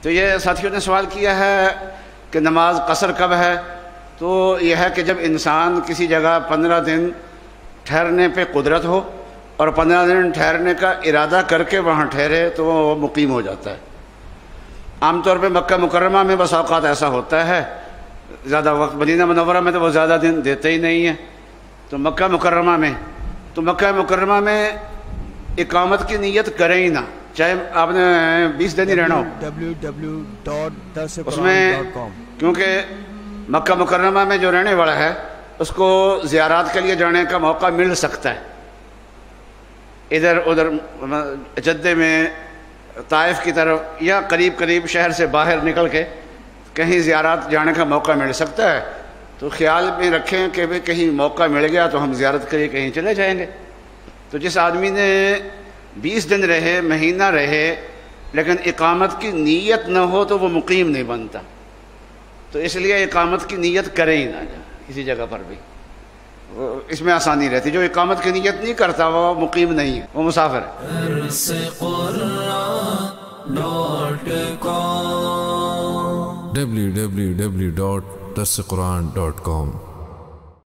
تو یہ ساتھیوں نے سوال کیا ہے کہ نماز قصر کب ہے؟ تو یہ ہے کہ جب انسان کسی جگہ 15 دن ٹھہرنے پہ قدرت ہو اور 15 دن ٹھہرنے کا ارادہ کر کے وہاں ٹھہرے تو وہ مقیم ہو جاتا ہے۔ عام طور پہ مکہ مکرمہ میں بس اوقات ایسا ہوتا ہے، زیادہ وقت مدینہ منورہ میں تو وہ زیادہ دن دیتے ہی نہیں ہیں، تو مکہ مکرمہ میں اقامت کی نیت کریں ہی نہ، چاہے آپ نے 20 دن ہی رہنا ہو اس میں، کیونکہ مکہ مکرمہ میں جو رہنے والا ہے اس کو زیارات کے لیے جانے کا موقع مل سکتا ہے، ادھر ادھر جدے میں، طائف کی طرف یا قریب شہر سے باہر نکل کے کہیں زیارات جانے کا موقع مل سکتا ہے، تو خیال میں رکھیں کہ بھی کہیں موقع مل گیا تو ہم زیارت کے لیے کہیں چلے جائیں گے۔ تو جس آدمی نے 20 دن رہے، مہینہ رہے، لیکن اقامت کی نیت نہ ہو تو وہ مقیم نہیں بنتا، تو اس لیے اقامت کی نیت کرے ہی نہ کسی جگہ پر بھی، اس میں آسانی رہتی۔ جو اقامت کی نیت نہیں کرتا وہ مقیم نہیں ہے، وہ مسافر ہے۔ www.darsequran.com